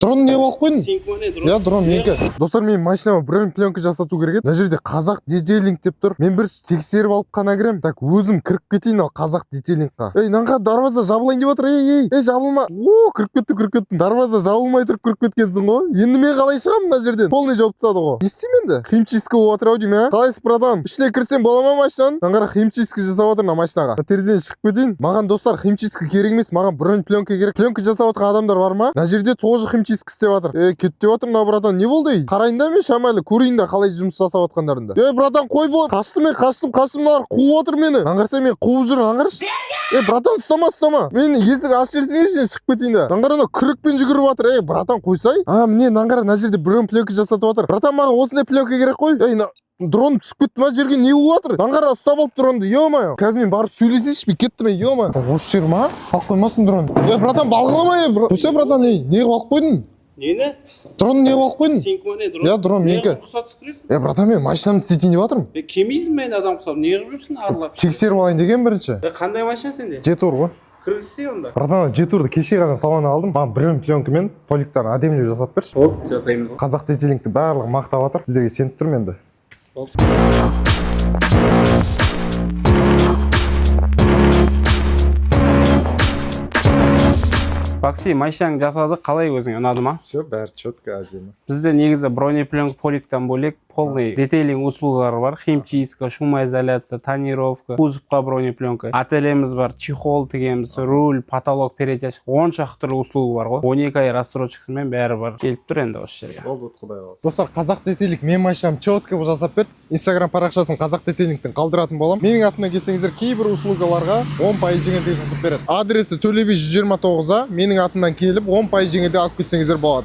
Дрон не қылып қойдың? Сенікі ма не дрон? Я дрон менікі. Достар, мен машинама бренд пленка жасату керек еді. Мына жерде қазақ детейлинг деп тұр. Мен бірінші тексеріп алып қана кірем. Так, өзім кіріп кетейін ал қазақ детейлингқа. Ей, нанға дарваза жабылайын деп отыр. Ей, жабылма. О, кіріп кеттім. Дарваза жабылмай тұрып кіріп кеткенсің ғой. Енді мен қалай шығамын мына жерден? Полный жауып тастады ғой. Не істеймін енді? Химчистка болып жатыр ау деймін, а? Қалайсыз, братан? Ішіне кірсем бола ма машинаның? Наңғара химчистка жасап отыр мына машинаға. Терезеден шығып кетейін. Маған достар химчистка керек емес, маған бренд пленка керек. Пленка жасап отқан адамдар бар ма? Мына жерде тоже химчистка істеп жатыр. Кет деп жатырмын да, братан. Не болды? Қарайын да мен шамалы, көрейін да қалай жұмыс жасап отқандарында. Братан, қой бол. Қаштым, мыналар қуып отыр мені. Аңғарса мен қуып жүрмін, аңғаршы. Братан, ұстама. Мен есік ашып жіберсеңші, шығып кетейін да. Наңғара күрекпен жүгіріп жатыр. Братан, қойсай. Міне наңғара мына жерде бренд пленка жасатып жатыр. Братан, маған осындай пленка керек қой. Дрон түсіп кетті ма жерге, не болып жатыр? Аңғара ұстап алды дронды, ё-моё. Қазір мен барып сөйлесейші, мен кеттім, ё-моё. Осы жер ма? Қалып қоймасын дрон. Братан, балғылама, қойса, братан, не қылып қойдың? Нені? Дрон не қылып қойдың? Сенікі ма не дрон? Дрон менікі. Рұқсат сүресің? Братан, мен машинамды істейтін деп жатырмын. Келмейсің мен адам құсап, не қылып жүрсің аралап? Тексеріп алайын деген бірінші. Қандай машина сенде? Жетур ғой. Кіргізсе онда. Братан, жетурды кеше ғана салоннан алдым. Маған бренд пленкамен поликтарын әдемілеп жасап берші. Болды, жасаймыз ғой. Қазақ детейлингті барлығы мақтап жатыр. Сіздерге сеніп тұрмын енді. Болды. Бакси, машинаңды жасадық, қалай өзіңе ұнады ма? Все, бәрі четко, әдемі. Бізде негізі бронепленка поликтан бөлек полный детейлинг услугалары бар. Химчистка, шумоизоляция, тонировка, кузовқа бронепленка. Ателеміз бар, чехол тігеміз, руль, потолок, перетяжка. 10 шақты түрлі услуга бар ғой. 12 ай рассрочкасымен бәрі бар. Келіп тұр енді осы жерге. Болды, құдай қаласа. Достар, қазақ детейлинг мен машинам четко жасап берді. Инстаграм парақшасын қазақ детейлингтен қалдыратын боламын. Менің атымнан келсеңіздер, кейбір услугаларға 10% жеңілдік жасап береді. Адресі Төле би 129-а. Менің атымнан келіп 10% жеңілдік алып кетсеңіздер болады.